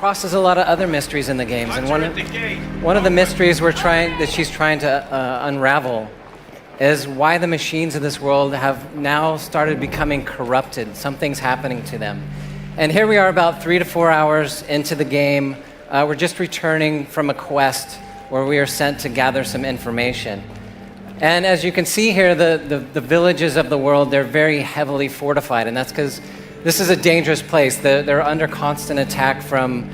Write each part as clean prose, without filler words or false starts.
crosses a lot of other mysteries in the games, and one of the mysteries that she's trying to unravel is why the machines of this world have now started becoming corrupted. Something's happening to them. And here we are about 3 to 4 hours into the game. We're just returning from a quest where we are sent to gather some information. And as you can see here, the villages of the world, they're very heavily fortified, and that's because this is a dangerous place. They're under constant attack from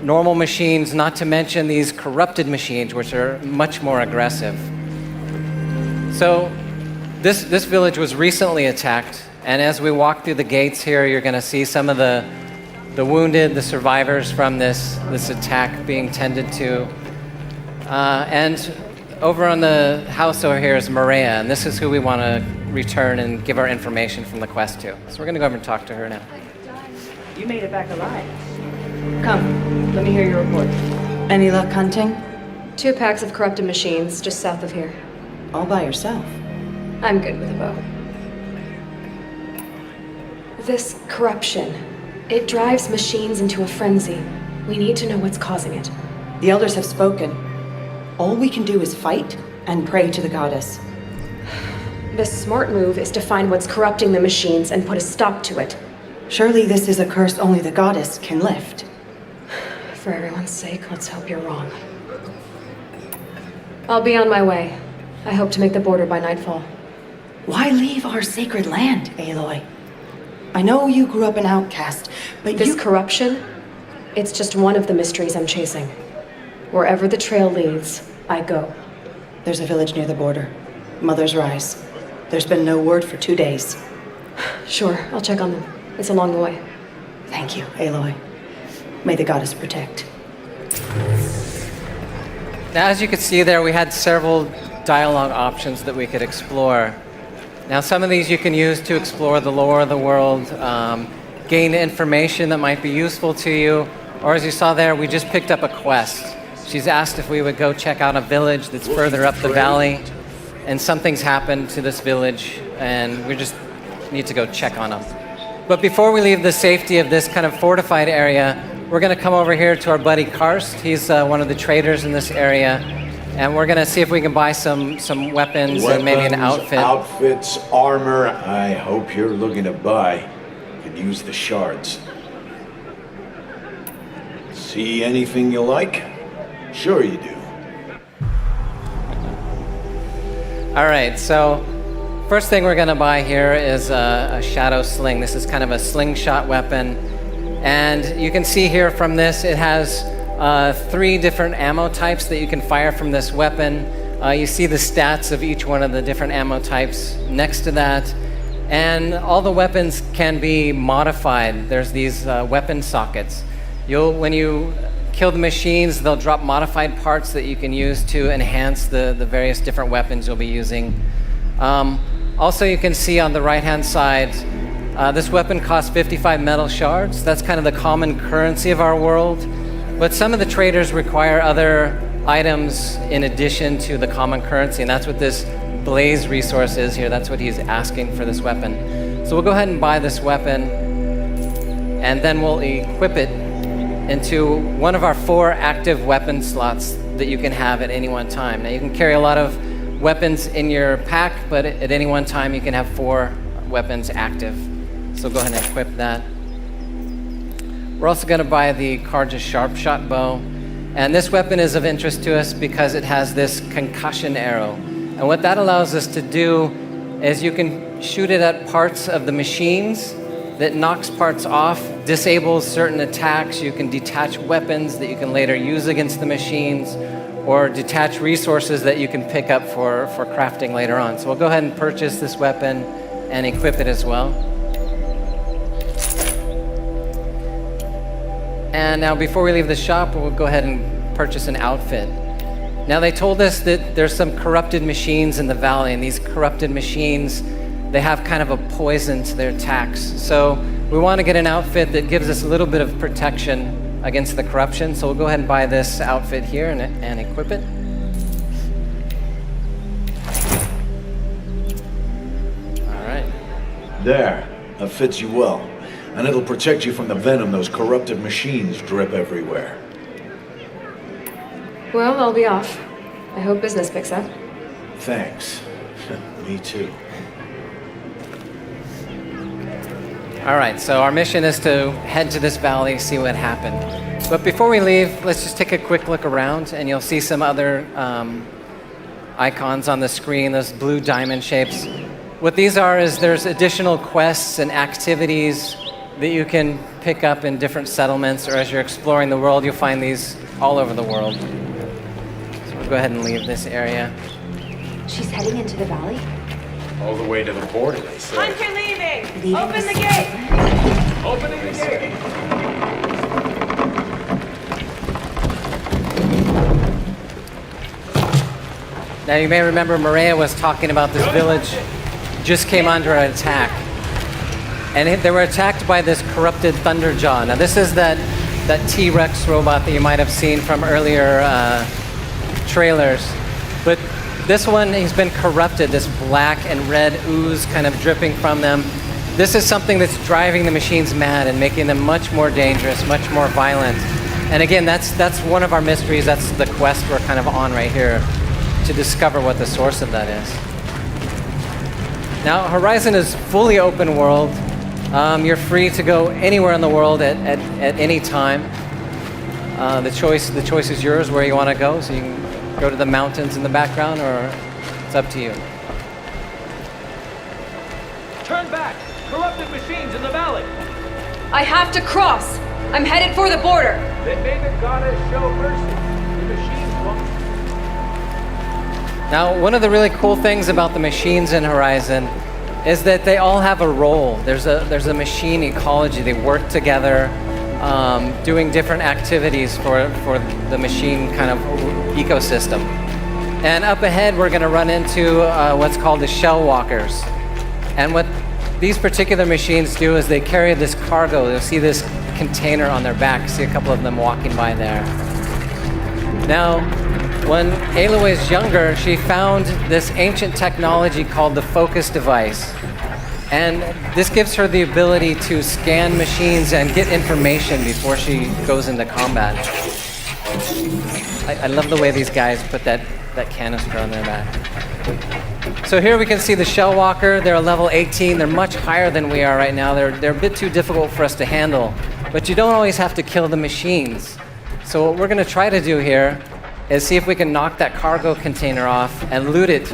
normal machines, not to mention these corrupted machines, which are much more aggressive. So this village was recently attacked, and as we walk through the gates here, you're going to see some of the wounded, the survivors from this attack being tended to. And over on the house over here is Maria, and this is who we want to return and give our information from the quest to. So we're going to go over and talk to her now. You made it back alive. Come, let me hear your report. Any luck hunting? 2 packs of corrupted machines just south of here. All by yourself? I'm good with a bow. This corruption, it drives machines into a frenzy. We need to know what's causing it. The elders have spoken. All we can do is fight and pray to the goddess. The smart move is to find what's corrupting the machines and put a stop to it. Surely this is a curse only the goddess can lift. For everyone's sake, let's hope you're wrong. I'll be on my way. I hope to make the border by nightfall. Why leave our sacred land, Aloy? I know you grew up an outcast, but This corruption, it's just one of the mysteries I'm chasing. Wherever the trail leads, I go. There's a village near the border. Mother's Rise. There's been no word for 2 days. Sure, I'll check on them. It's along the way. Thank you, Aloy. May the goddess protect. Now, as you can see there, we had several dialogue options that we could explore. Now, some of these you can use to explore the lore of the world, gain information that might be useful to you, or as you saw there, we just picked up a quest. She's asked if we would go check out a village that's further up the valley, and something's happened to this village, and we just need to go check on them. But before we leave the safety of this kind of fortified area, we're going to come over here to our buddy Karst. He's one of the traders in this area, and we're going to see if we can buy some weapons and maybe an outfit. Outfits, armor. I hope you're looking to buy. Could use the shards. See anything you like? Sure you do. All right, so first thing we're going to buy here is a shadow sling. This is kind of a slingshot weapon. And you can see here from this, it has 3 different ammo types that you can fire from this weapon. You see the stats of each one of the different ammo types next to that. And all the weapons can be modified. There's these weapon sockets. When you kill the machines, they'll drop modified parts that you can use to enhance the various different weapons you'll be using. Also, you can see on the right-hand side, this weapon costs 55 metal shards. That's kind of the common currency of our world. But some of the traders require other items in addition to the common currency, and that's what this blaze resource is here. That's what he's asking for this weapon. So we'll go ahead and buy this weapon, and then we'll equip it into one of our 4 active weapon slots that you can have at any one time. Now, you can carry a lot of weapons in your pack, but at any one time you can have 4 weapons active. So go ahead and equip that. We're also going to buy the Karja Sharp Shot Bow. And this weapon is of interest to us because it has this concussion arrow. And what that allows us to do is you can shoot it at parts of the machines that knocks parts off, disables certain attacks. You can detach weapons that you can later use against the machines, or detach resources that you can pick up for crafting later on. So we'll go ahead and purchase this weapon and equip it as well. And now before we leave the shop, we'll go ahead and purchase an outfit. Now, they told us that there's some corrupted machines in the valley, and these corrupted machines, they have kind of a poison to their attacks. So we want to get an outfit that gives us a little bit of protection against the corruption. So we'll go ahead and buy this outfit here and equip it. All right. There, that fits you well. and it'll protect you from the venom those corrupted machines drip everywhere. Well, I'll be off. I hope business picks up. Thanks. Me too. All right, so our mission is to head to this valley, see what happened. But before we leave, let's just take a quick look around, and you'll see some other icons on the screen, those blue diamond shapes. What these are is there's additional quests and activities that you can pick up in different settlements, or as you're exploring the world, you'll find these all over the world. So we'll go ahead and leave this area. She's heading into the valley? All the way to the border, they say. Hunter leaving! Leaving Open the the gate! Opening the gate! Now you may remember Maria was talking about this village just came under an attack. And they were attacked by this corrupted Thunderjaw. Now this is that T-Rex robot that you might have seen from earlier trailers. But this one, he's been corrupted, this black and red ooze kind of dripping from them. This is something that's driving the machines mad and making them much more dangerous, much more violent. And again, that's one of our mysteries. That's the quest we're kind of on right here, to discover what the source of that is. Now, Horizon is fully open world. You're free to go anywhere in the world at any time. The choice is yours where you want to go, so you can go to the mountains in the background, or it's up to you. Turn back! Corrupted machines in the valley! I have to cross! I'm headed for the border! Then may the goddess show mercy. The machines won't. Now, one of the really cool things about the machines in Horizon is that they all have a role. There's a machine ecology. They work together, doing different activities for the machine kind of ecosystem. And up ahead, we're going to run into what's called the shell walkers. And what these particular machines do is they carry this cargo. You'll see this container on their back. See a couple of them walking by there. Now, when Aloy is younger, she found this ancient technology called the focus device. And this gives her the ability to scan machines and get information before she goes into combat. I love the way these guys put that canister on their back. So here we can see the Shell Walker. They're a level 18. They're much higher than we are right now. They're a bit too difficult for us to handle. But you don't always have to kill the machines. So what we're going to try to do here is see if we can knock that cargo container off and loot it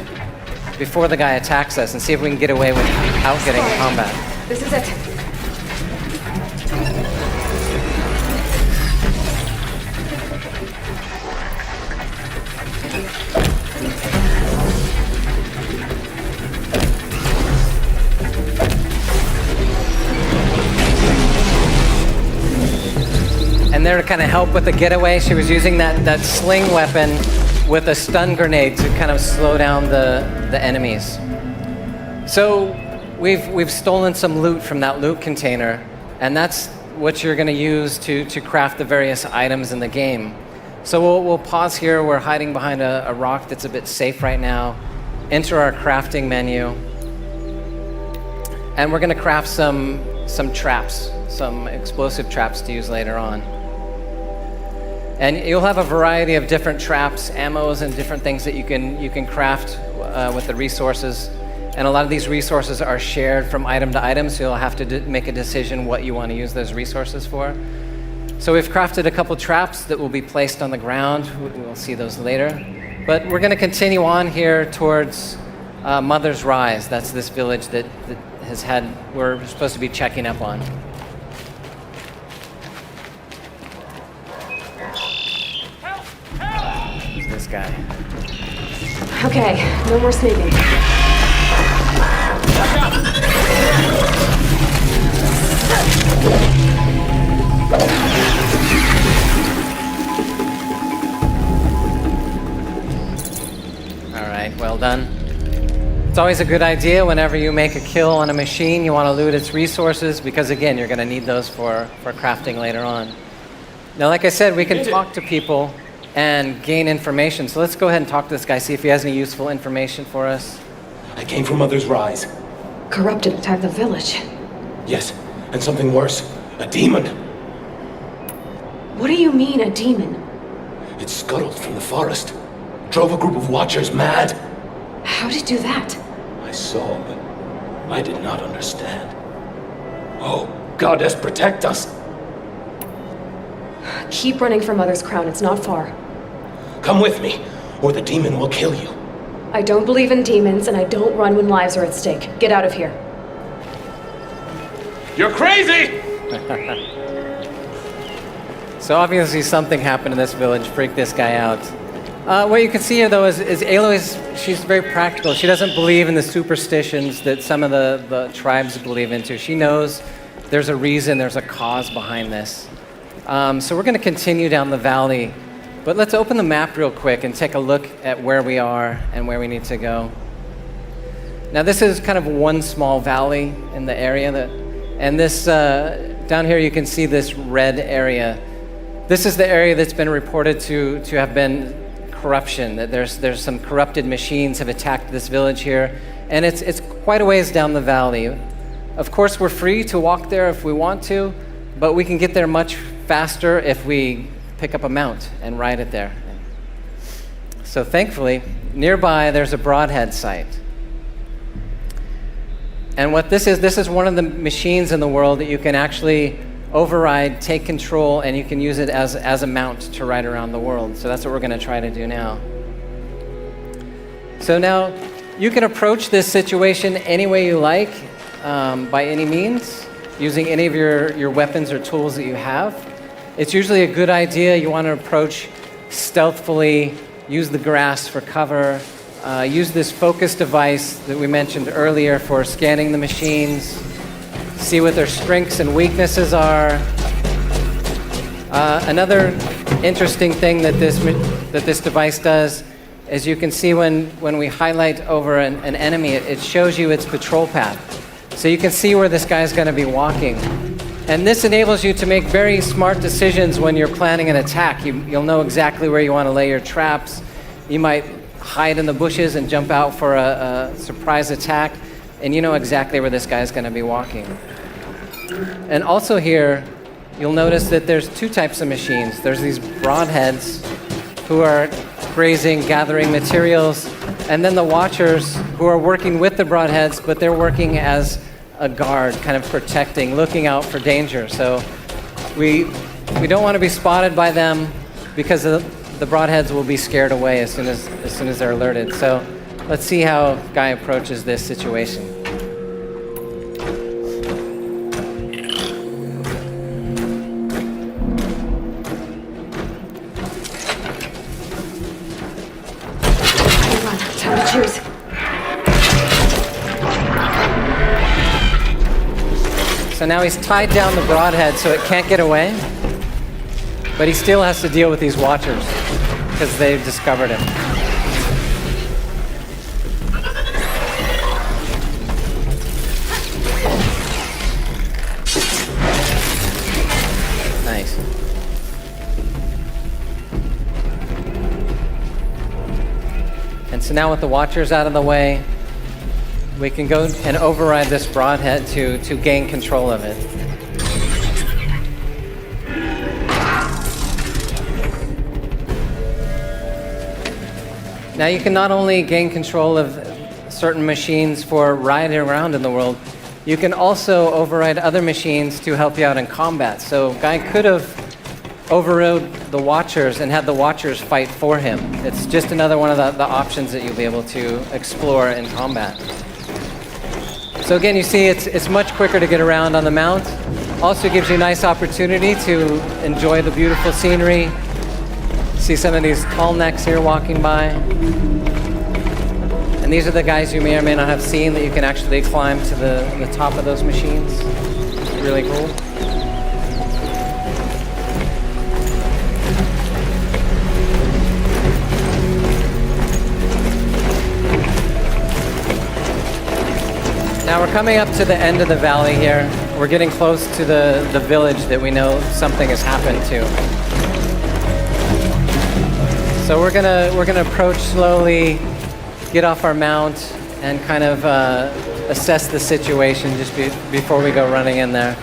before the guy attacks us, and see if we can get away without getting in combat. This is it. And there to kind of help with the getaway, she was using that sling weapon with a stun grenade to kind of slow down the enemies. So we've stolen some loot from that loot container, and that's what you're going to use to craft the various items in the game. So we'll pause here. We're hiding behind a rock that's a bit safe right now. Enter our crafting menu, and we're going to craft some traps, some explosive traps to use later on. And you'll have a variety of different traps, ammos, and different things that you can craft with the resources. And a lot of these resources are shared from item to item, so you'll have to make a decision what you want to use those resources for. So we've crafted a couple traps that will be placed on the ground. We'll see those later. But we're going to continue on here towards Mother's Rise. That's this village that we're supposed to be checking up on. This guy. Okay, no more sneaking. All right, well done. It's always a good idea whenever you make a kill on a machine, you want to loot its resources, because again, you're going to need those for crafting later on. Now, like I said, we can talk to people and gain information. So let's go ahead and talk to this guy, see if he has any useful information for us. I came from Mother's Rise. Corrupted attacked the village. Yes, And something worse, a demon. What do you mean, a demon? It scuttled from the forest. Drove a group of watchers mad. How did it do that? I saw, but I did not understand. Oh, Goddess, protect us! Keep running for Mother's Crown, it's not far. Come with me, or the demon will kill you. I don't believe in demons, and I don't run when lives are at stake. Get out of here. You're crazy! So obviously something happened in this village, freaked this guy out. What you can see here, though, is Aloy's, she's very practical. She doesn't believe in the superstitions that some of the tribes believe into. She knows there's a reason, there's a cause behind this. So we're going to continue down the valley, but let's open the map real quick and take a look at where we are and where we need to go. Now this is kind of one small valley in the area, and this, down here you can see this red area. This is the area that's been reported to have been corruption, that there's some corrupted machines have attacked this village here, and it's quite a ways down the valley. Of course, we're free to walk there if we want to, but we can get there much faster if we pick up a mount and ride it there. So thankfully, nearby there's a broadhead site. And what this is one of the machines in the world that you can actually override, take control, and you can use it as a mount to ride around the world. So that's what we're going to try to do now. So now you can approach this situation any way you like, by any means, using any of your weapons or tools that you have. It's usually a good idea. You want to approach stealthily, use the grass for cover, use this focus device that we mentioned earlier for scanning the machines, see what their strengths and weaknesses are. Another interesting thing that this device does is you can see when we highlight over an enemy, it shows you its patrol path. So you can see where this guy's going to be walking. And this enables you to make very smart decisions when you're planning an attack. You'll know exactly where you want to lay your traps. You might hide in the bushes and jump out for a surprise attack, and you know exactly where this guy's going to be walking. And also here, you'll notice that there's two types of machines. There's these broadheads who are grazing, gathering materials, and then the watchers who are working with the broadheads, but they're working as a guard, kind of protecting, looking out for danger. So we don't want to be spotted by them because the broadheads will be scared away as soon as they're alerted. So let's see how Guy approaches this situation. Time to choose. So now he's tied down the broadhead so it can't get away, but he still has to deal with these watchers because they've discovered him. Nice. And so now with the watchers out of the way, we can go and override this broadhead to gain control of it. Now you can not only gain control of certain machines for riding around in the world, you can also override other machines to help you out in combat. So Guy could have overrode the watchers and had the watchers fight for him. It's just another one of the options that you'll be able to explore in combat. So again, you see it's much quicker to get around on the mount. Also gives you a nice opportunity to enjoy the beautiful scenery. See some of these tall necks here walking by. And these are the guys you may or may not have seen that you can actually climb to the top of those machines. Really cool. Now we're coming up to the end of the valley here. We're getting close to the village that we know something has happened to. So we're gonna approach slowly, get off our mount, and kind of assess the situation just before we go running in there.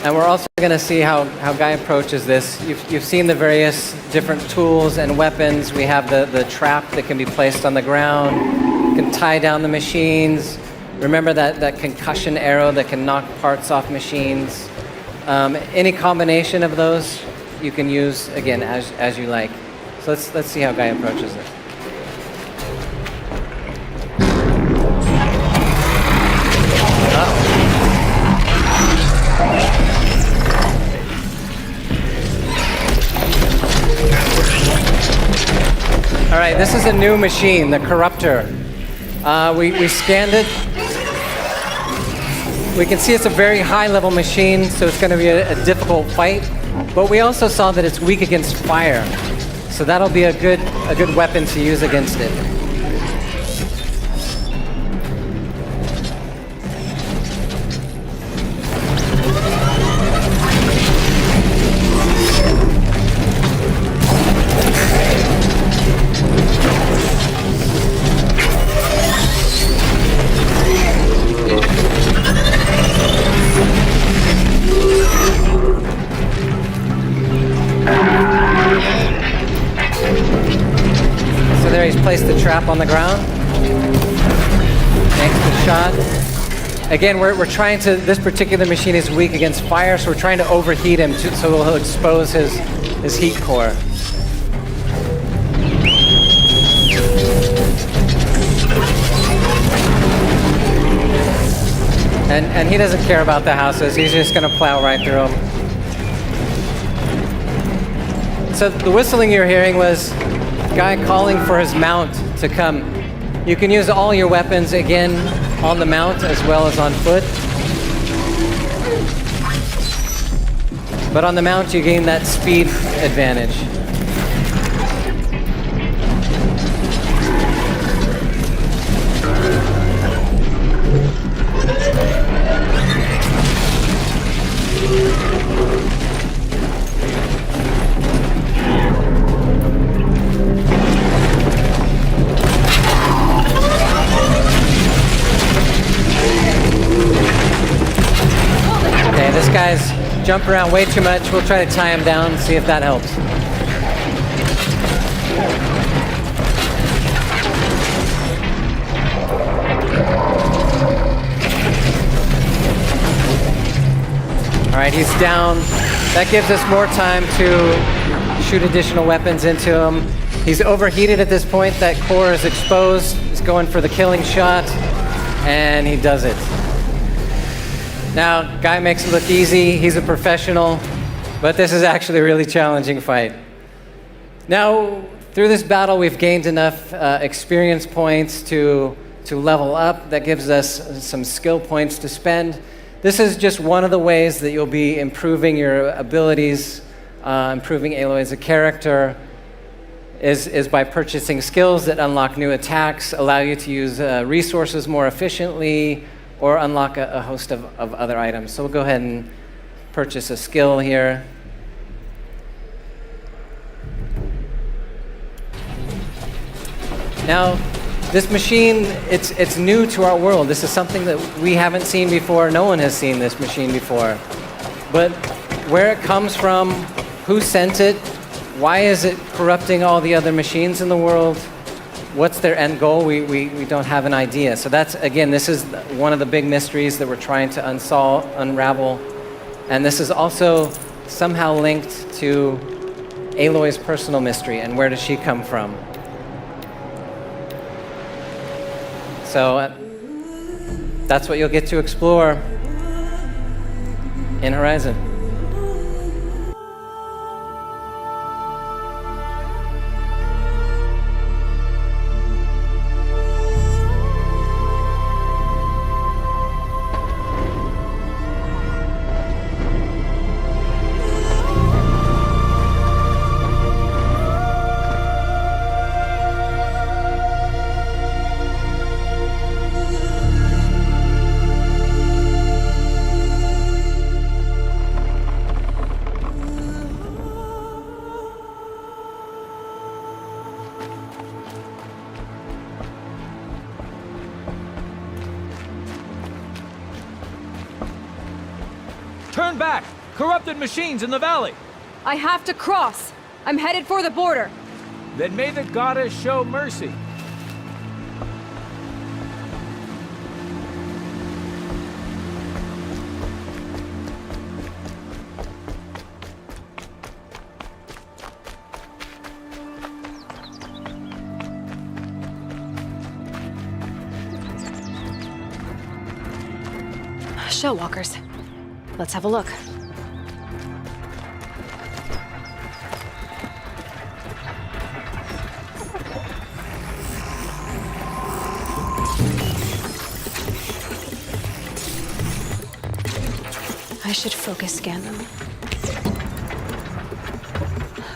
And we're also going to see how Guy approaches this. You've seen the various different tools and weapons. We have the trap that can be placed on the ground. You can tie down the machines. Remember that concussion arrow that can knock parts off machines. Any combination of those you can use, again, as you like. So let's see how Guy approaches it. All right, this is a new machine, the Corruptor. We scanned it. We can see it's a very high-level machine, so it's going to be a difficult fight. But we also saw that it's weak against fire, so that'll be a good weapon to use against it. He's placed the trap on the ground. Makes the shot. Again, we're trying to, this particular machine is weak against fire, so we're trying to overheat him so he'll expose his heat core. And he doesn't care about the houses. He's just going to plow right through them. So the whistling you're hearing was Guy calling for his mount to come. You can use all your weapons again on the mount as well as on foot. But on the mount you gain that speed advantage. This guy's jumping around way too much. We'll try to tie him down and see if that helps. All right, he's down. That gives us more time to shoot additional weapons into him. He's overheated at this point. That core is exposed. He's going for the killing shot, and he does it. Now, Guy makes it look easy. He's a professional, but this is actually a really challenging fight. Now, through this battle, we've gained enough experience points to level up. That gives us some skill points to spend. This is just one of the ways that you'll be improving your abilities, improving Aloy as a character, is by purchasing skills that unlock new attacks, allow you to use resources more efficiently, or unlock a host of other items. So we'll go ahead and purchase a skill here. Now, this machine, it's new to our world. This is something that we haven't seen before. No one has seen this machine before. But where it comes from, who sent it, why is it corrupting all the other machines in the world? What's their end goal? We don't have an idea. So that's, again, this is one of the big mysteries that we're trying to unravel. And this is also somehow linked to Aloy's personal mystery and where does she come from. So that's what you'll get to explore in Horizon. Turn back! Corrupted machines in the valley! I have to cross! I'm headed for the border! Then may the goddess show mercy. Shellwalkers. Let's have a look. I should focus scan them.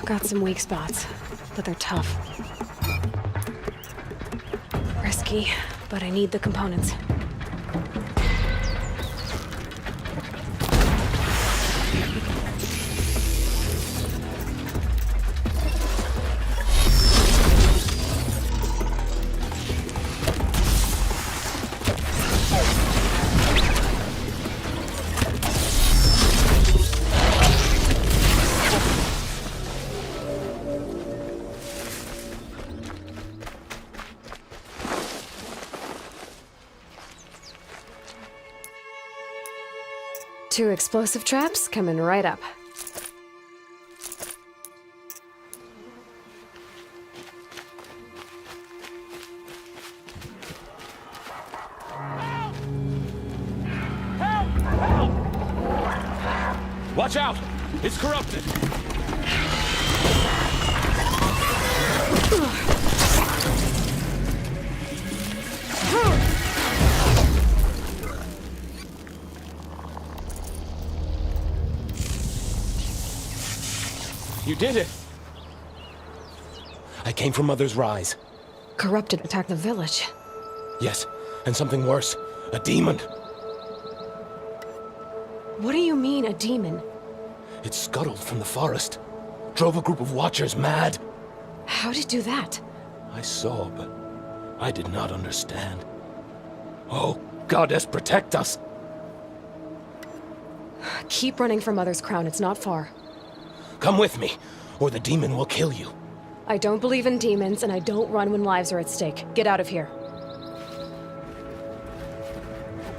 Got some weak spots, but they're tough. Risky, but I need the components. Two explosive traps coming right up. Watch out! It's corrupted! You did it! I came from Mother's Rise. Corrupted attacked the village. Yes, and something worse. A demon. What do you mean, a demon? It scuttled from the forest. Drove a group of watchers mad. How'd it do that? I saw, but I did not understand. Oh, Goddess, protect us! Keep running for Mother's crown, it's not far. Come with me, or the demon will kill you. I don't believe in demons, and I don't run when lives are at stake. Get out of here.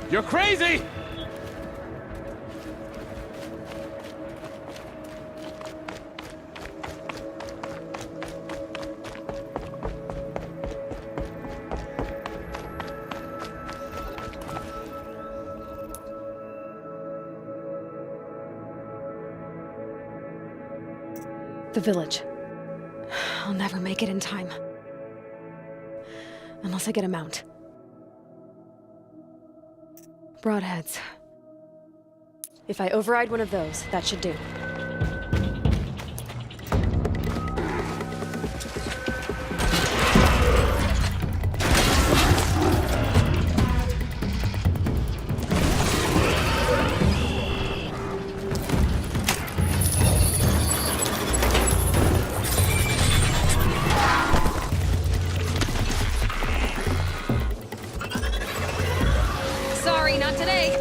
You're crazy! The village. I'll never make it in time. Unless I get a mount. Broadheads. If I override one of those, that should do. Sorry, not today.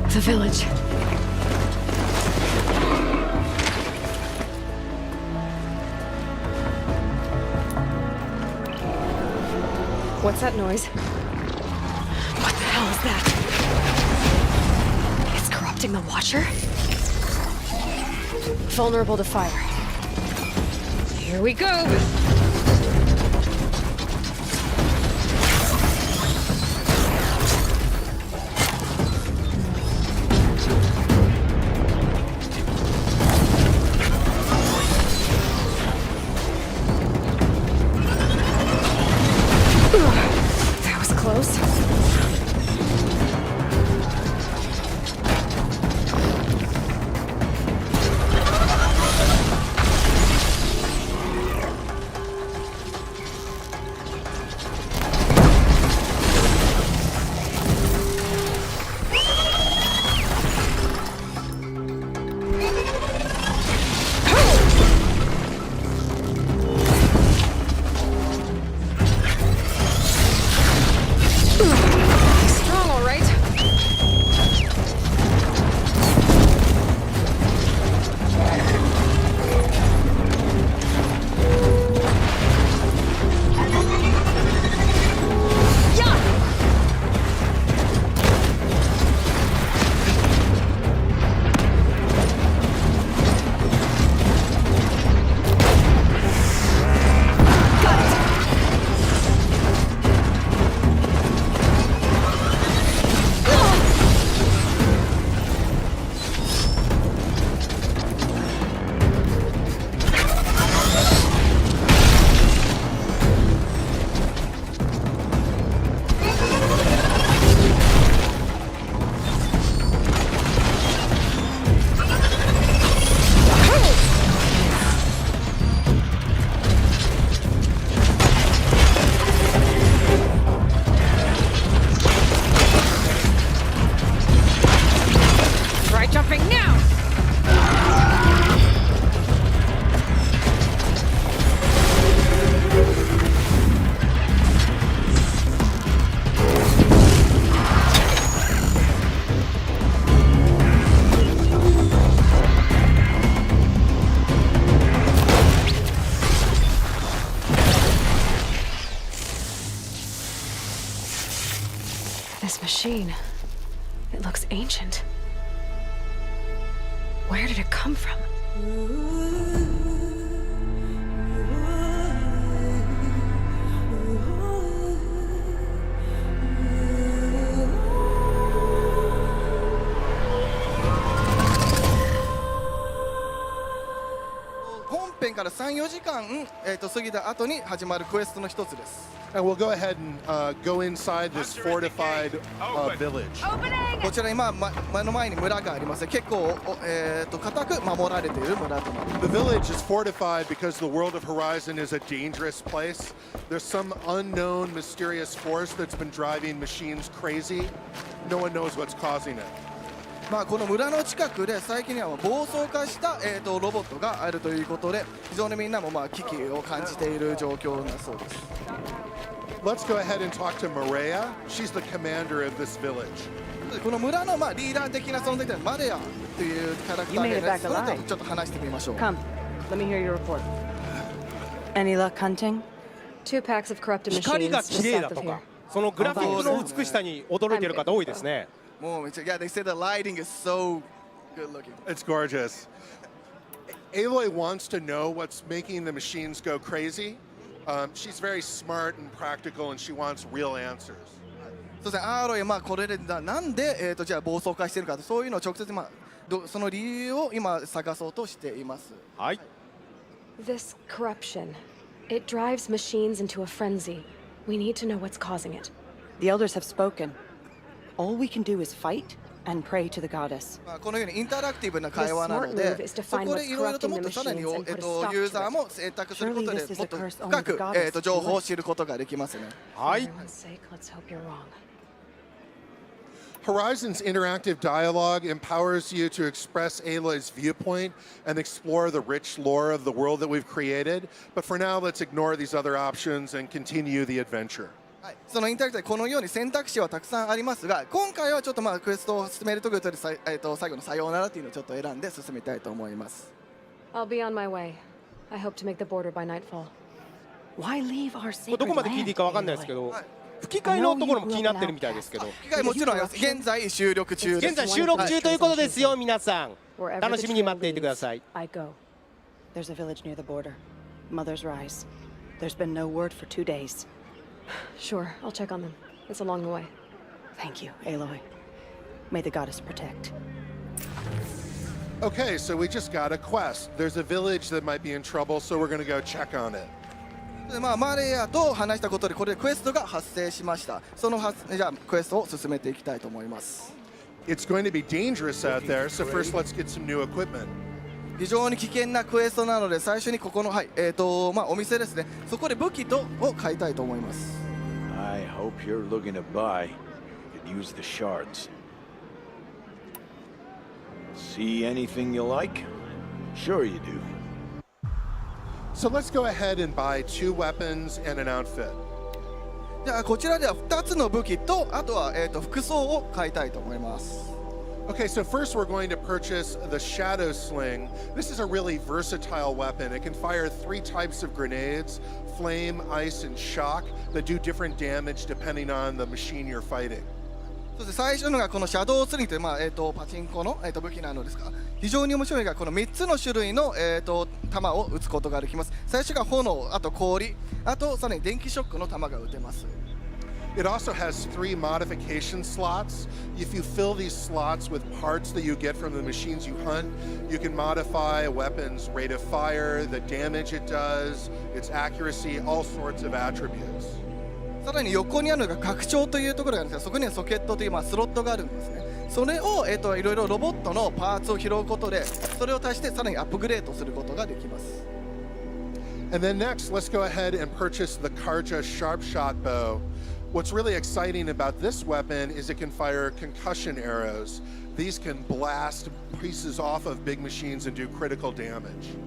The village. What's that noise? What the hell is that? It's corrupting the Watcher? Vulnerable to fire. Here we go! It looks ancient. Where did it come from? And we'll go ahead and go inside this fortified village. こちら今目の前に村があります。結構固く守られている村となっています。 The village is fortified because the world of Horizon is a dangerous place. There's some unknown mysterious force that's been driving machines crazy. No one knows what's causing it. まあこの村の近くで最近には暴走化したロボットがあるということで、非常にみんなもまあ危機を感じている状況なそうです。 Let's go ahead and talk to Maria. She's the commander of this village. この村のまあリーダー的な存在でマレアというキャラクターがいる。それとちょっと話してみましょう。 Come, let me hear your report. Any luck hunting? 2 packs of corrupted 光 machines が just 綺麗 south だ of と here. か、そのグラフィックの美しさに驚いている方多いですね。もうめっちゃ、yeah, they say the lighting is so good looking. It's gorgeous. Aloy wants to know what's making the machines go crazy. She's very smart and practical, and she wants real answers. そうですね、アーロイまあこれでなんでじゃあ暴走化しているかと、そういうのを直接まあその理由を今探そうとしています。はい。 This corruption, it drives machines into a frenzy. We need to know what's causing it. The elders have spoken. All we can do is fight and pray to the goddess. まあこのようにインタラクティブな会話なので、そこでいろいろともっとさらにユーザーも選択することでもっと深く情報を知ることができますね。はい。 For heaven's sake, let's hope you're wrong. Horizon's interactive dialogue empowers you to express Aloy's viewpoint and explore the rich lore of the world that we've created. But for now, let's ignore these other options and continue the adventure. はい、そのインタラクティブこのように選択肢はたくさんありますが、今回はちょっとまあクエストを進めるときは最後のさようならというのをちょっと選んで進めたいと思います。 I'll be on my way. I hope to make the border by nightfall. Why leave our これ sacred どこまで聞いていいかわかんないですけ land? ど、はい、吹き替えのところも気になってるみたいですけど、機会もちろんあります。現在収録中です。現在収録中ということですよ、皆さん。 Wherever 楽 the しみに trail 待っていてください。 leads, I go. There's a village near the border. Mother's Rise. There's been no word for 2 days. Sure, I'll check on them. It's along the way. Thank you, Aloy. May the goddess protect. Okay, so we just got a quest. There's a village that might be in trouble, so we're going to go check on it. でまあマレアと話したことでこれでクエストが発生しました。そのじゃあクエストを進めていきたいと思います。 It's going to be dangerous out there, so first let's get some new equipment. 非常に危険なクエストなので最初にここのはいまあお店ですね。そこで武器を買いたいと思います。 I hope you're looking to buy. You could use the shards. See anything you like? Sure you do. So let's go ahead and buy 2 weapons and an outfit. じゃあこちらでは2つの武器とあとは服装を買いたいと思います。 Okay, so first we're going to purchase the Shadow Sling. This is a really versatile weapon. It can fire 3 types of grenades, flame, ice, and shock, that do different damage depending on the machine you're fighting. そして最初のがこのシャドウスリングという、まあパチンコの、武器なのですが、非常に面白いのがこの3つの種類の、弾を撃つことができます。最初が炎、あと氷、あとさらに電気ショックの弾が撃てます。 It also has 3 modification slots. If you fill these slots with parts that you get from the machines you hunt, you can modify a weapon's rate of fire, the damage it does, its accuracy, all sorts of attributes. さらに横にあるのが拡張というところがあるんですが、そこにはソケットという、まあ、スロットがあるんですね。それを、いろいろロボットのパーツを拾うことで、それを足してさらにアップグレードすることができます。 And then next, let's go ahead and purchase the Karja Sharp Shot Bow. What's really exciting about this weapon is it can fire concussion arrows. These can blast pieces off of big machines and do critical damage.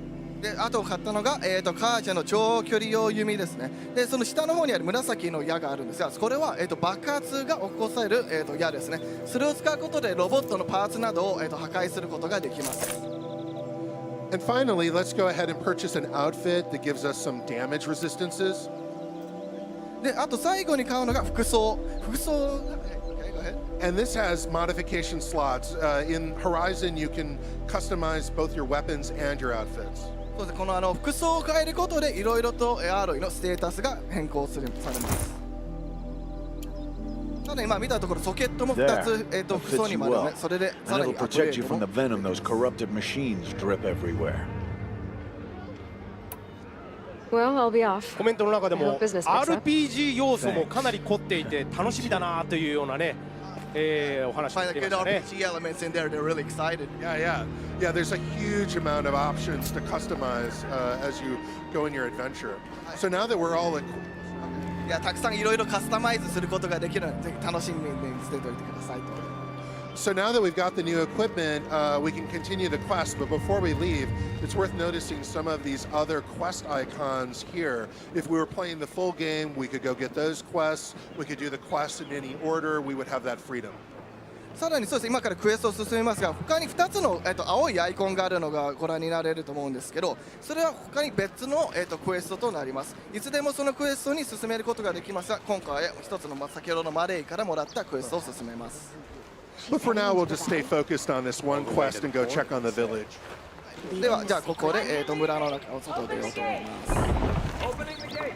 であと買ったのが、カーチャの長距離用弓ですね。でその下の方にある紫の矢があるんですが、これは、爆発が起こせる、矢ですね。それを使うことでロボットのパーツなどを、破壊することができます。 And finally, let's go ahead and purchase an outfit that gives us some damage resistances. であと最後に買うのが服装。服装が、okay, go ahead. And this has modification slots. In Horizon, you can customize both your weapons and your outfits. そうですね、この服装を変えることでいろいろとアロイのステータスが変更されます。ただ今見たところソケットも2つ、服装にもあるね。それでさら And に it'll アップグレ protect ー you ド from も the venom those corrupted machines drip everywhere. Well, I'll be off. コメントの中で I も hope business picks up. RPG 要素もかなり凝っていて楽しみだなというようなね、お話を Find して the いま good したね。 RPG elements in there. They're really excited. Yeah, there's a huge amount of options to customize as you go in your adventure. So now that we're all いや、たくさんいろいろカスタマイズすることができるので、ぜひ楽しみにしておいてくださいと。So now that we've got the new equipment, we can continue the quest. But before we leave, it's worth noticing some of these other quest icons here. If we were playing the full game, we could go get those quests. We could do the quests in any order. We would have that freedom. さらにそうです、今からクエストを進めますが、他に2つの、青いアイコンがあるのがご覧になれると思うんですけど、それは他に別の、クエストとなります。いつでもそのクエストに進めることができますが、今回は1つの先ほどのマレイからもらったクエストを進めます。But for now, we'll just stay focused on this one quest and go check on the village. では、じゃあここで、村の中を外出ようと思います。Opening the gate.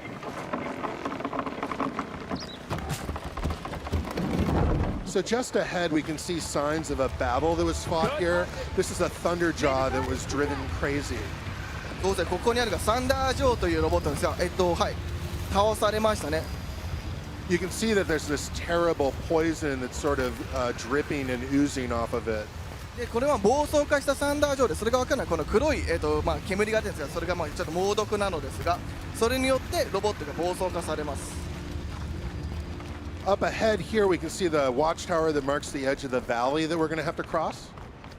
So just ahead, we can see signs of a battle that was fought here. This is a Thunderjaw that was driven crazy. そうですね、ここにあるがサンダージョーというロボットですが、はい、倒されましたね。You can see that there's this terrible poison that's sort of dripping and oozing off of it. でこれは暴走化したサンダージョーで、それが分からないこの黒い、煙が出るんですが、それがちょっと猛毒なのですが、それによってロボットが暴走化されます。Up ahead here, we can see the watchtower that marks the edge of the valley that we're going to have to cross.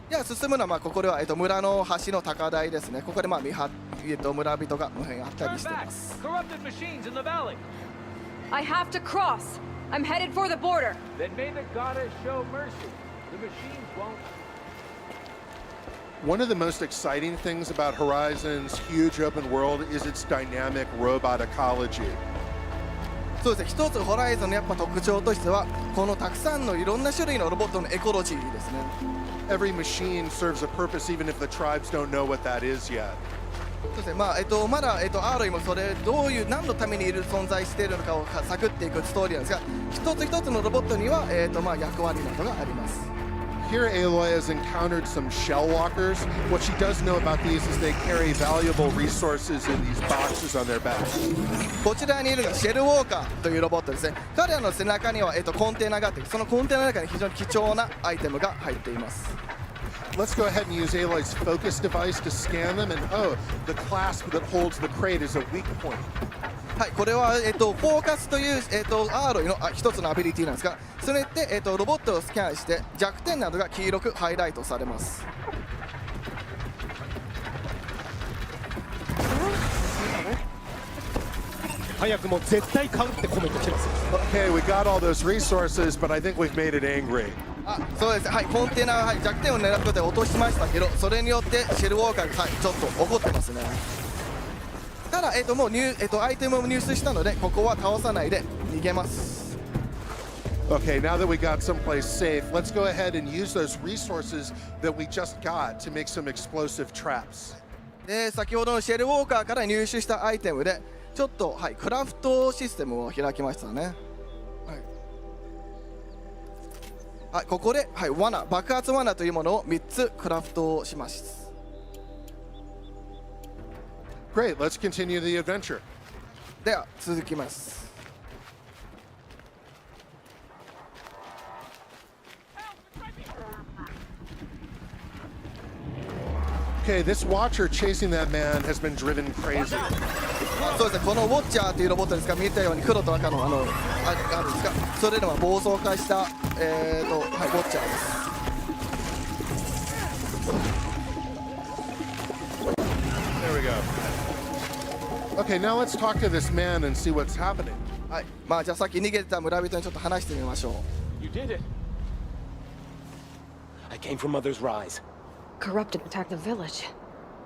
では進むのは、ここでは、村の橋の高台ですね。ここで、村人があったりしています。 Corrupted machines in the valley. I have to cross. I'm headed for the border. Then may the goddess show mercy. The machines won't. One of the most exciting things about Horizon's huge open world is its dynamic robot ecology. そうですね、一つホライゾンのやっぱ特徴としては、このたくさんのいろんな種類のロボットのエコロジーですね。Every machine serves a purpose even if the tribes don't know what that is yet. そうですね、まだ、アーロイもそれどういう何のためにいる存在しているのかを探っていくストーリーなんですが、一つ一つのロボットには、役割などがあります。Here, Aloy has encountered some shell walkers. What she does know about these is they carry valuable resources in these boxes on their backs. こちらにいるのがシェルウォーカーというロボットですね。彼らの背中には、コンテナがあって、そのコンテナの中に非常に貴重なアイテムが入っています。Let's go ahead and use Aloy's focus device to scan them. And oh, the clasp that holds the crate is a weak point. はい、これは、フォーカスという、アーロイの一つのアビリティなんですが、それで、ロボットをスキャンして弱点などが黄色くハイライトされます。早くも絶対買うってコメント来てます。 Okay, we got all those resources, but I think we've made it angry. そうです、はい、コンテナ、はい、弱点を狙うことで落としましたけど、それによってシェルウォーカーが、はい、ちょっと怒ってますね。ただ、もうアイテムを入手したので、ここは倒さないで逃げます。Okay, now that we got someplace safe, let's go ahead and use those resources that we just got to make some explosive traps. で、先ほどのシェルウォーカーから入手したアイテムで、ちょっと、はい、クラフトシステムを開きましたね。はい、ここで、はい、罠、爆発罠というものを3つクラフトします。Great, let's continue the adventure. では続きます。Okay, this watcher chasing that man has been driven crazy. そうですね、このウォッチャーというロボットですが、見たように黒と赤のあるんですが、それらは暴走化した、はい、ウォッチャーです。There we go. Okay, now let's talk to this man and see what's happening. はい、じゃあさっき逃げてた村人にちょっと話してみましょう。 You did it. I came from Mother's Rise. Corrupted attacked the village.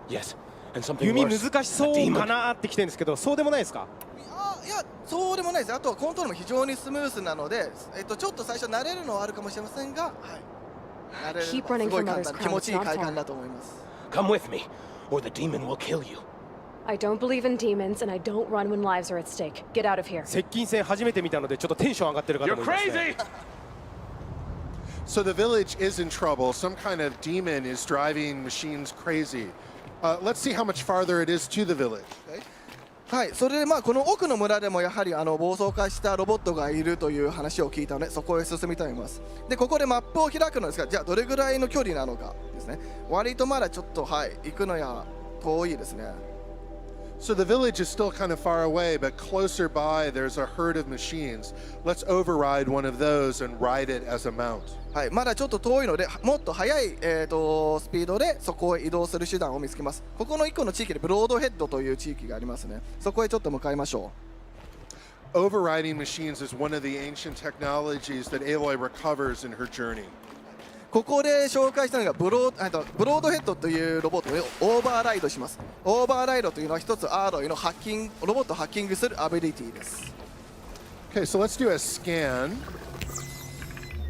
Yes, and something 弓 worse. 難しそうかなってきてるんですけど、そうでもないですか？いや、そうでもないです。あとはコントロールも非常にスムースなので、ちょっと最初慣れるのはあるかもしれませんが、はい、慣れるのはすごい簡単、気持ちいい快感だと思います。Come with me, or the demon will kill you. I don't believe in demons, and I don't run when lives are at stake. Get out of here. 接近戦初めて見たのでちょっとテンション上がってる方もいますね。So the village is in trouble. Some kind of demon is driving machines crazy. Let's see how much farther it is to the village. はい、それでこの奥の村でもやはり暴走化したロボットがいるという話を聞いたので、そこへ進みたいと思います。で、ここでマップを開くのですが、じゃあどれぐらいの距離なのかですね。割とまだちょっと行くのや遠いですね。So the village is still kind of far away, but closer by there's a herd of machines. Let's override one of those and ride it as a mount. はい、まだちょっと遠いので、もっと速い、スピードでそこへ移動する手段を見つけます。ここの1個の地域でブロードヘッドという地域がありますね。そこへちょっと向かいましょう。Overriding machines is one of the ancient technologies that Aloy recovers in her journey. ここで紹介したのがブロードヘッドというロボットをオーバーライドします。オーバーライドというのは一つアーロイのロボットをハッキングするアビリティです。Okay, so let's do a scan.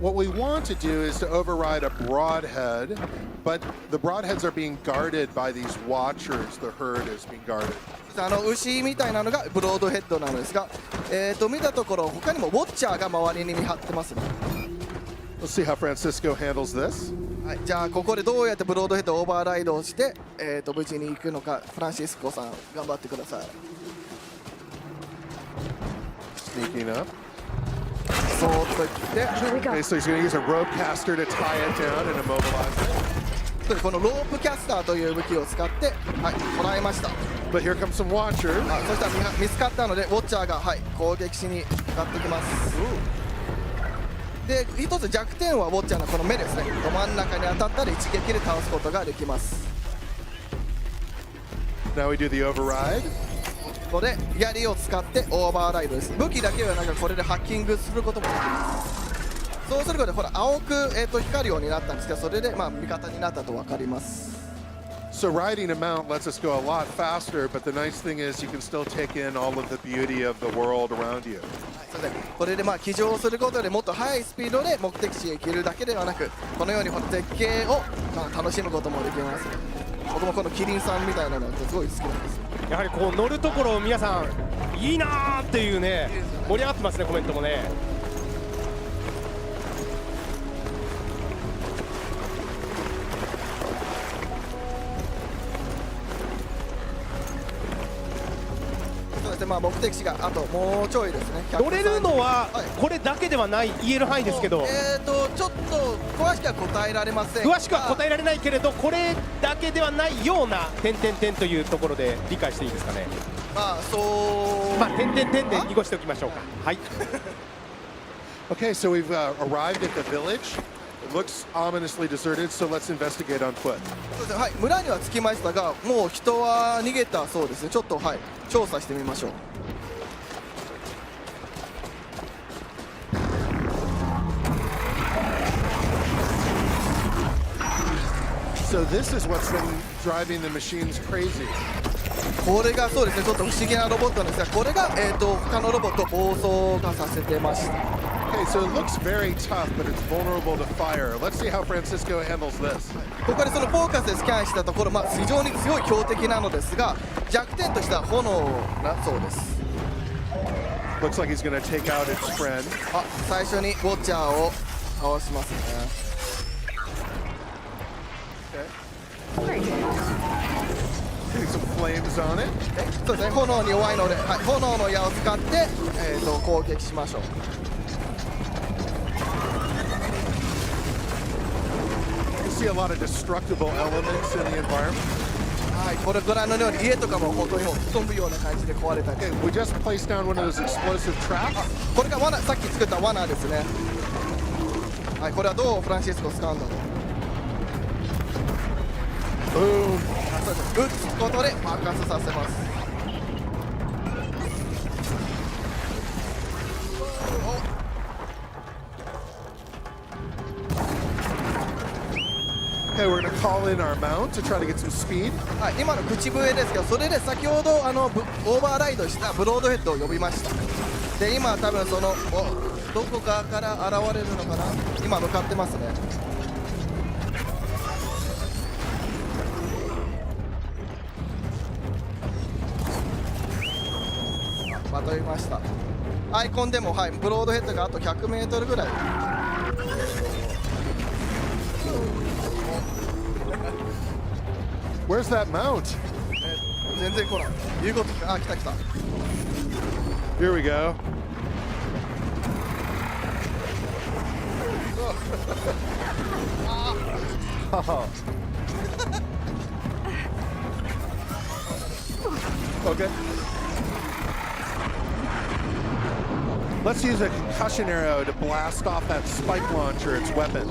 What we want to do is to override a broadhead, but the broadheads are being guarded by these watchers. The herd is being guarded. 牛みたいなのがブロードヘッドなのですが、見たところ他にもウォッチャーが周りに見張ってますね。Let's see how Francisco handles this. はい、じゃあここでどうやってブロードヘッドをオーバーライドをして、無事に行くのか、フランシスコさん頑張ってください。Sneaking up. そーっと行って、Okay, so he's going to use a rope caster to tie it down and immobilize it. このロープキャスターという武器を使って、はい、捉えました。But here comes some watchers. そしたら見つかったのでウォッチャーが、はい、攻撃しに向かってきます。で、一つ弱点はウォッチャーのこの目ですね。ど真ん中に当たったら一撃で倒すことができます。Now we do the override. ここで槍を使ってオーバーライドです。武器だけではなくこれでハッキングすることもできます。そうすることでほら青く、光るようになったんですけど、それで味方になったと分かります。So riding a mount lets us go a lot faster, but the nice thing is you can still take in all of the beauty of the world around you. これで騎乗することでもっと速いスピードで目的地へ行けるだけではなく、このように絶景を楽しむこともできます。僕もこのキリンさんみたいなのってすごい好きなんです。やはりこう乗るところ皆さんいいなーっていうね、盛り上がってますね、コメントもね。目的地があともうちょいですね。乗れるのはこれだけではない、言える範囲ですけど、ちょっと詳しくは答えられません。詳しくは答えられないけれど、これだけではないような点々点というところで理解していいですかね。点々点で濁しておきましょうか。はい。Okay, so we've arrived at the village. It looks ominously deserted, so let's investigate on foot. はい、村には着きましたが、もう人は逃げたそうですね。ちょっと調査してみましょう。So this is what's been driving the machines crazy. これがそうですね、ちょっと不思議なロボットなんですが、これが他のロボットを暴走化させてました。Okay, so it looks very tough, but it's vulnerable to fire. Let's see how Francisco handles this. ここでそのフォーカスでスキャンしたところ、非常に強い強敵なのですが、弱点としては炎だそうです。Looks like he's going to take out its friend. 最初にウォッチャーを倒しますね。Some flames on it. そうですね、炎に弱いので、炎の矢を使って、攻撃しましょう。You see a lot of destructible elements in the environment. はい、これご覧のように家とかも本当に飛ぶような感じで壊れたり。Okay, we just placed down one of those explosive traps. これが罠、さっき作った罠ですね。はい、これはどうフランシスコ使うんだろう。撃つことで爆発させます。Okay, we're gonna call in our mount to try to get some speed. はい、今の口笛ですけど、それで先ほどオーバーライドしたブロードヘッドを呼びました。で、今多分そのどこかから現れるのかな。今向かってますね。まとめました。アイコンでも、はい、ブロードヘッドがあと100メートルぐらい。Where's that mount? 全然来ない。言うこと聞かない。あ、来た来た。Here we go. Okay. Let's use a concussion arrow to blast off that spike launcher, its weapon.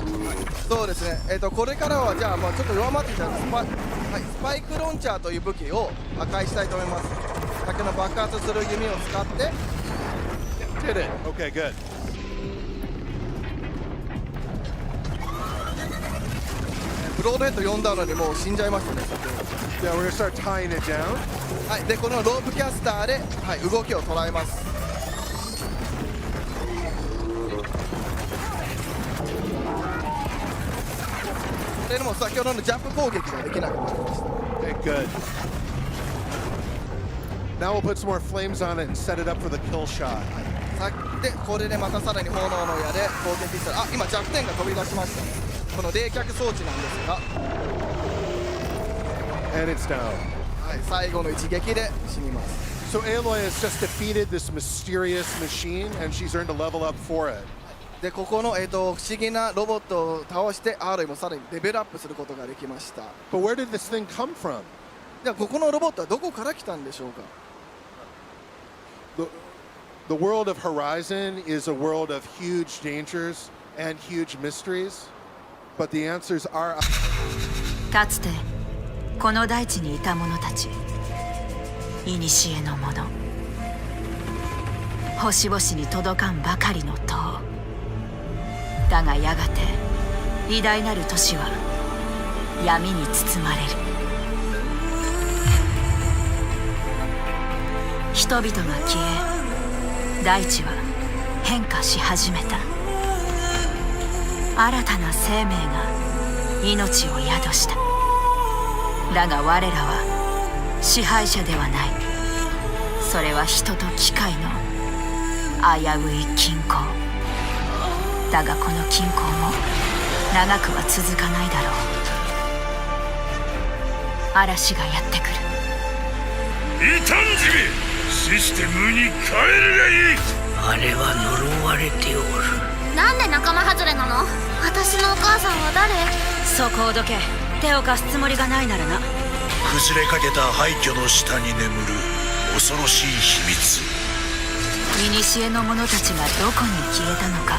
そうですね。これからはじゃあちょっと弱まってきたスパイクロンチャーという武器を破壊したいと思います。先の爆発する弓を使って。Did it. Okay, good. ブロードヘッド呼んだのにもう死んじゃいましたね。Yeah, we're gonna start tying it down. はい、でこのロープキャスターで、はい、動きを捉えます。でも先ほどのジャンプ攻撃ができなくなりました。Okay, good. Now we'll put some more flames on it and set it up for the kill shot. でこれでまたさらに炎の矢で攻撃したら、あ、今弱点が飛び出しましたね。この冷却装置なんですが、 And it's down. はい、最後の一撃で死にます。 So Aloy has just defeated this mysterious machine, and she's earned a level up for it. でここの、不思議なロボットを倒してアーロイもさらにレベルアップすることができました。 But where did this thing come from? ではここのロボットはどこから来たんでしょうか。 The world of Horizon is a world of huge dangers and huge mysteries, but the answers are. かつてこの大地にいた者たち、古の者、星々に届かんばかりの塔。だがやがて偉大なる都市は闇に包まれる。人々が消え、大地は変化し始めた。新たな生命が命を宿した。だが我らは支配者ではない。それは人と機械の危うい均衡。だがこの均衡も長くは続かないだろう。嵐がやってくる。異端児め、システムに変えるがいい。あれは呪われておる。なんで仲間外れなの？私のお母さんは誰？そこをどけ。手を貸すつもりがないならな。崩れかけた廃墟の下に眠る恐ろしい秘密。古の者たちがどこに消えたのか、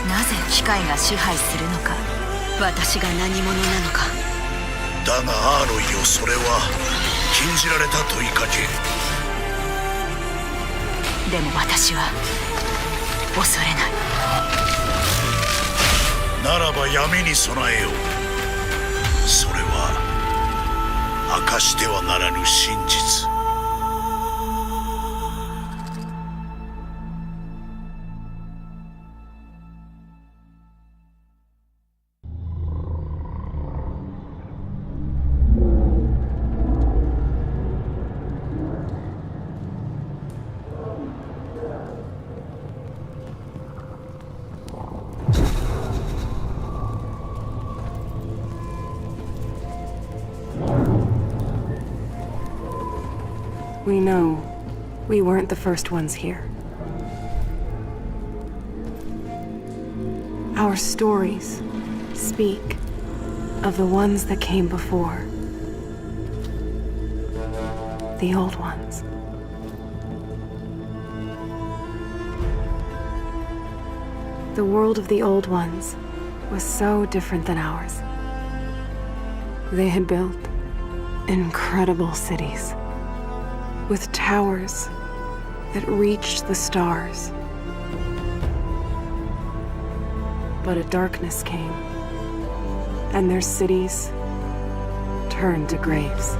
なぜ機械が支配するのか、私が何者なのか。だがアーロイよ、それは禁じられた問いかけ。でも私は恐れない。ならば闇に備えよう。それは明かしてはならぬ真実。We know we weren't the first ones here. Our stories speak of the ones that came before. The old ones. The world of the old ones was so different than ours. They had built incredible cities with towers that reached the stars. But a darkness came, and their cities turned to graves.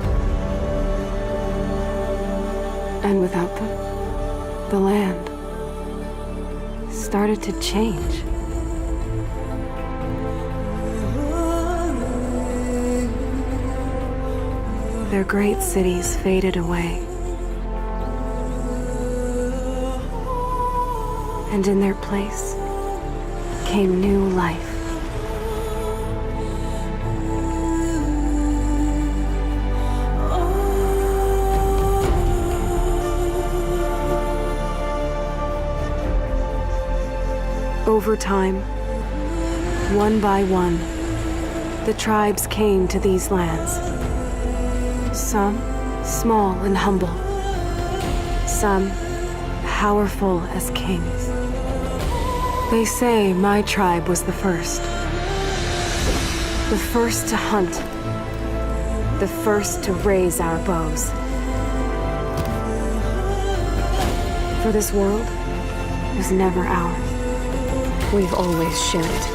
And without them, the land started to change. Their great cities faded away. And in their place came new life. Over time, one by one, the tribes came to these lands. Some small and humble, some powerful as kings. They say my tribe was the first to hunt, the first to raise our bows. For this world was never ours. We've always shared it.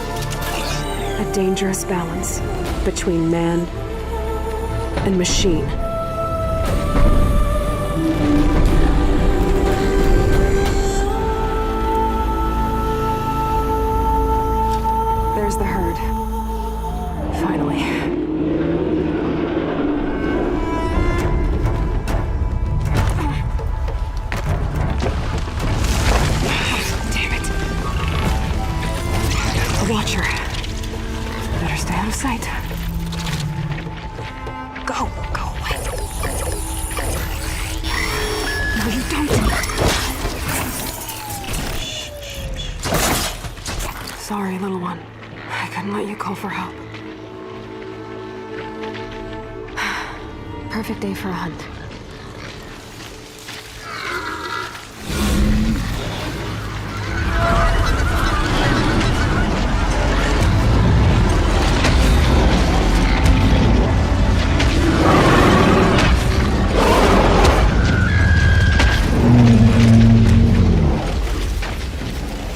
A dangerous balance between man and machine. There's the herd. Finally. Damn it. A watcher. Better stay out of sight. Go away. No, you don't. Sorry, little one. I couldn't let you call for help. Perfect day for a hunt.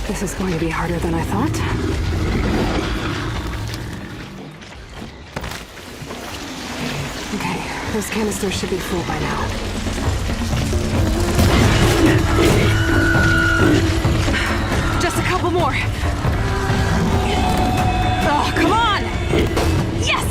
This is going to be harder than I thought. Okay, this canister should be full by now. Just a couple more. Oh, come on! Yes!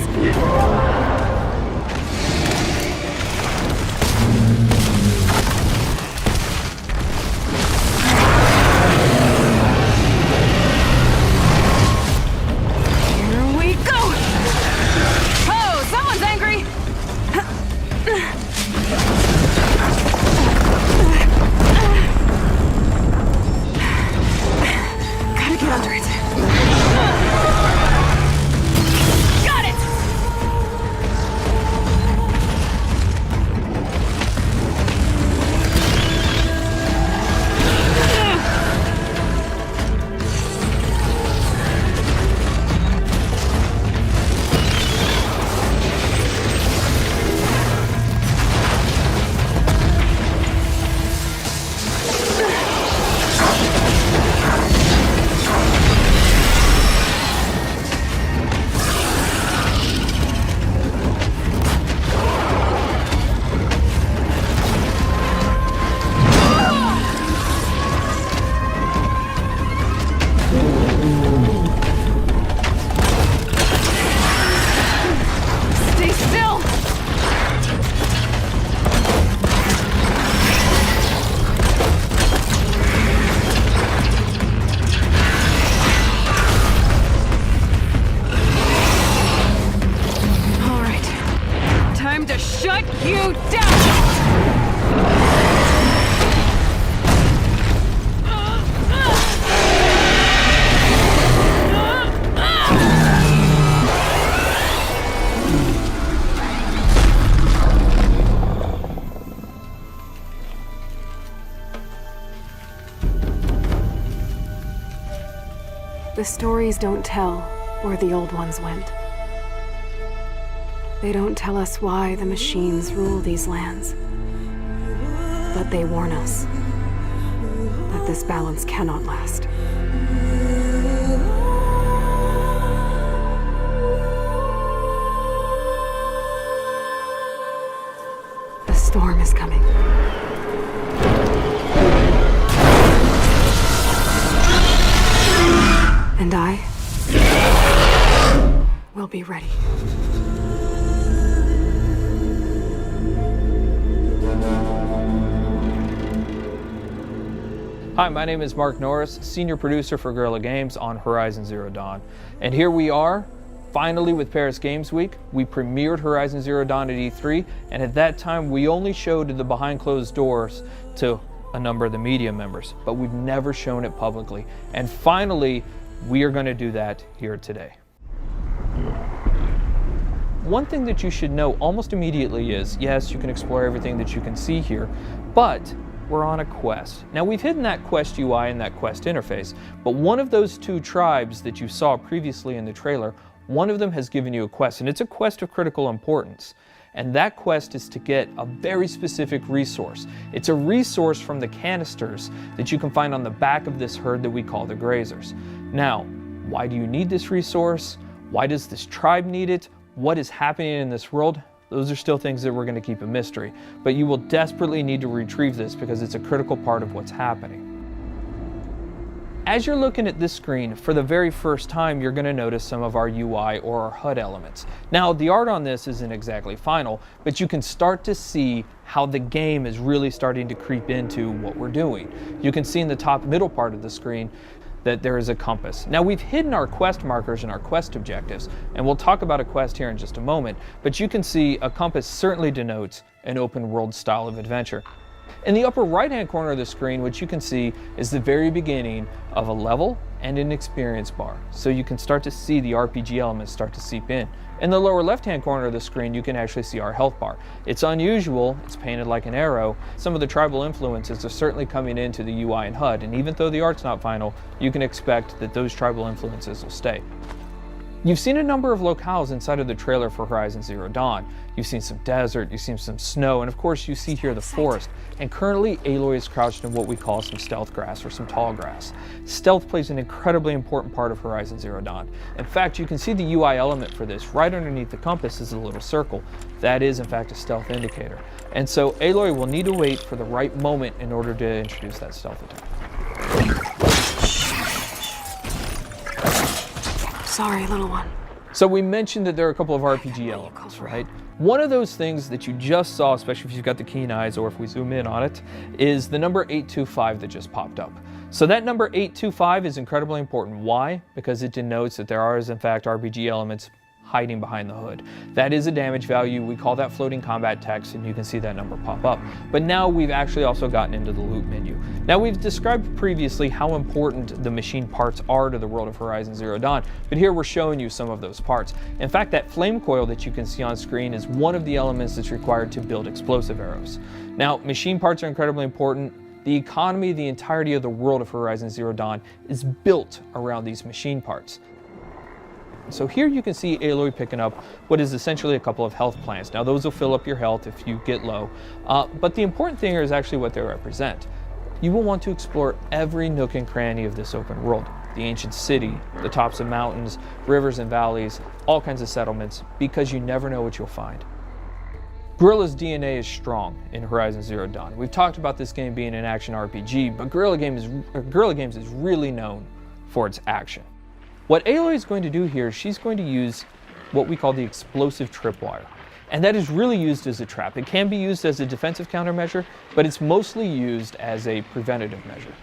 The stories don't tell where the old ones went. They don't tell us why the machines rule these lands. But they warn us that this balance cannot last. storm is coming. And I will be ready. Hi, my name is Mark Norris, Senior Producer for Guerrilla Games on Horizon Zero Dawn. And here we are, finally with Paris Games Week. We premiered Horizon Zero Dawn at E3, and at that time we only showed the behind closed doors to a number of the media members, but we've never shown it publicly. And finally, we are going to do that here today. One thing that you should know almost immediately is, yes, you can explore everything that you can see here, but we're on a quest. Now, we've hidden that quest UI and that quest interface, but one of those two tribes that you saw previously in the trailer, one of them has given you a quest, and it's a quest of critical importance. And that quest is to get a very specific resource. It's a resource from the canisters that you can find on the back of this herd that we call the grazers. Now, why do you need this resource? Why does this tribe need it? What is happening in this world? Those are still things that we're going to keep a mystery, but you will desperately need to retrieve this because it's a critical part of what's happening. As you're looking at this screen, for the very first time, you're going to notice some of our UI or our HUD elements. Now, the art on this isn't exactly final, but you can start to see how the game is really starting to creep into what we're doing. You can see in the top middle part of the screen that there is a compass. Now, we've hidden our quest markers and our quest objectives, and we'll talk about a quest here in just a moment, but you can see a compass certainly denotes an open world style of adventure. In the upper right hand corner of the screen, what you can see is the very beginning of a level and an experience bar, so you can start to see the RPG elements start to seep in. In the lower left hand corner of the screen, you can actually see our health bar. It's unusual, it's painted like an arrow. Some of the tribal influences are certainly coming into the UI and HUD, and even though the art's not final, you can expect that those tribal influences will stay. You've seen a number of locales inside of the trailer for Horizon Zero Dawn. You've seen some desert, you've seen some snow, and of course you see here the forest. And currently Aloy is crouched in what we call some stealth grass or some tall grass. Stealth plays an incredibly important part of Horizon Zero Dawn. In fact, you can see the UI element for this right underneath the compass is a little circle. That is in fact a stealth indicator. And so Aloy will need to wait for the right moment in order to introduce that stealth attack. Sorry, little one. So we mentioned that there are a couple of RPG elements, right? One of those things that you just saw, especially if you've got the keen eyes or if we zoom in on it, is the number 825 that just popped up. So that number 825 is incredibly important. Why? Because it denotes that there are, in fact, RPG elements hiding behind the hood. That is a damage value. We call that floating combat text, and you can see that number pop up. But now we've actually also gotten into the loot menu. Now, we've described previously how important the machine parts are to the world of Horizon Zero Dawn, but here we're showing you some of those parts. In fact, that flame coil that you can see on screen is one of the elements that's required to build explosive arrows. Now, machine parts are incredibly important. The economy, the entirety of the world of Horizon Zero Dawn is built around these machine parts. So here you can see Aloy picking up what is essentially a couple of health plants. Now those will fill up your health if you get low, but the important thing here is actually what they represent. You will want to explore every nook and cranny of this open world. The ancient city, the tops of mountains, rivers and valleys, all kinds of settlements, because you never know what you'll find. Guerrilla's DNA is strong in Horizon Zero Dawn. We've talked about this game being an action RPG, but Guerrilla Games is really known for its action. What Aloy is going to do here, she's going to use what we call the explosive tripwire. And that is really used as a trap. It can be used as a defensive countermeasure, but it's mostly used as a preventative measure.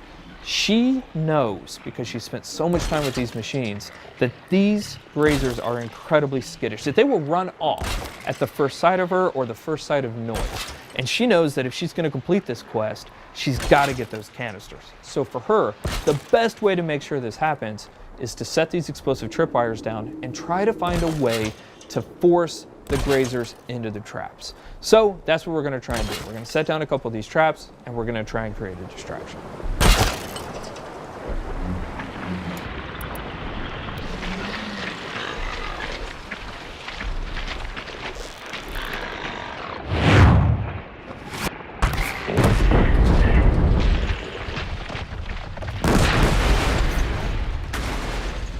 She knows, because she spent so much time with these machines, that these grazers are incredibly skittish, that they will run off at the first sight of her or the first sight of noise. And she knows that if she's going to complete this quest, she's got to get those canisters. So for her, the best way to make sure this happens is to set these explosive tripwires down and try to find a way to force the grazers into the traps. So that's what we're going to try and do. We're going to set down a couple of these traps and we're going to try and create a distraction.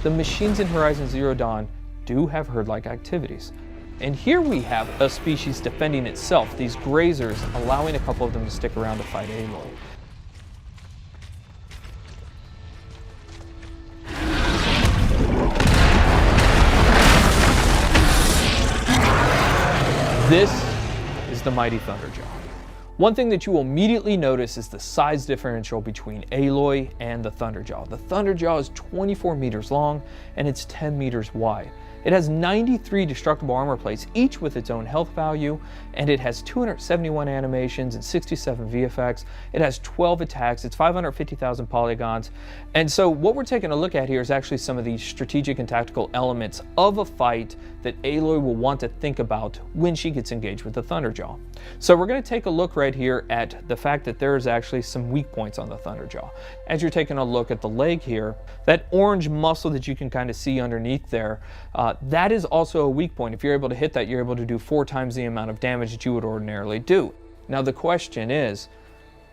The machines in Horizon Zero Dawn do have herd-like activities. And here we have a species defending itself, these grazers allowing a couple of them to stick around to fight Aloy. This is the mighty Thunderjaw. One thing that you will immediately notice is the size differential between Aloy and the Thunderjaw. The Thunderjaw is 24 meters long and it's 10 meters wide. It has 93 destructible armor plates, each with its own health value, and it has 271 animations and 67 VFX. It has 12 attacks, it's 550,000 polygons. And so what we're taking a look at here is actually some of the strategic and tactical elements of a fight that Aloy will want to think about when she gets engaged with the Thunderjaw. So we're going to take a look right here at the fact that there is actually some weak points on the Thunderjaw. As you're taking a look at the leg here, that orange muscle that you can kind of see underneath there, that is also a weak point. If you're able to hit that, you're able to do 4 times the amount of damage that you would ordinarily do. Now the question is,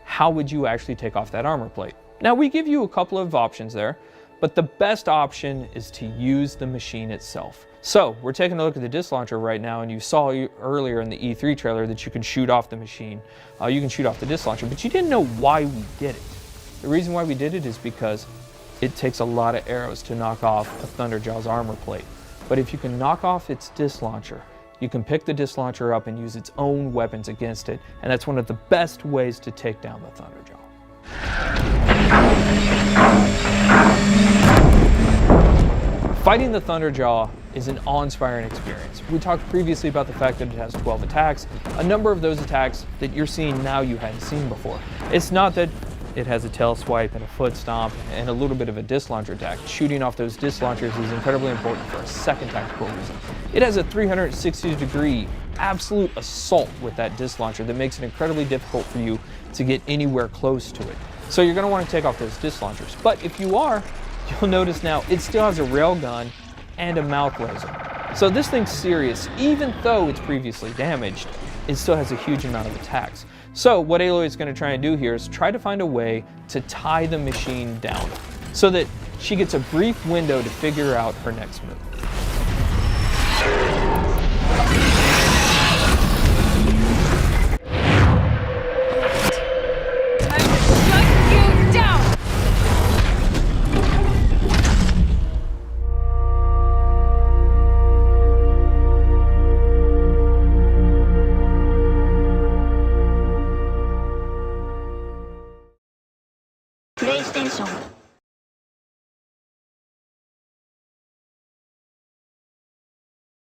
how would you actually take off that armor plate? Now we give you a couple of options there, but the best option is to use the machine itself. So we're taking a look at the disc launcher right now, and you saw earlier in the E3 trailer that you can shoot off the machine. You can shoot off the disc launcher, but you didn't know why we did it. The reason why we did it is because it takes a lot of arrows to knock off a Thunderjaw's armor plate. But if you can knock off its disc launcher, you can pick the disc launcher up and use its own weapons against it, and that's one of the best ways to take down the Thunderjaw. Fighting the Thunderjaw is an awe-inspiring experience. We talked previously about the fact that it has 12 attacks. A number of those attacks that you're seeing now you hadn't seen before. It's not that it has a tail swipe and a foot stomp and a little bit of a disc launcher attack. Shooting off those disc launchers is incredibly important for a second tactical reason. It has a 360-degree absolute assault with that disc launcher that makes it incredibly difficult for you to get anywhere close to it. So you're going to want to take off those disc launchers. But if you are, you'll notice now it still has a railgun and a mouth laser. So this thing's serious. Even though it's previously damaged, it still has a huge amount of attacks. So what Aloy is going to try and do here is try to find a way to tie the machine down so that she gets a brief window to figure out her next move.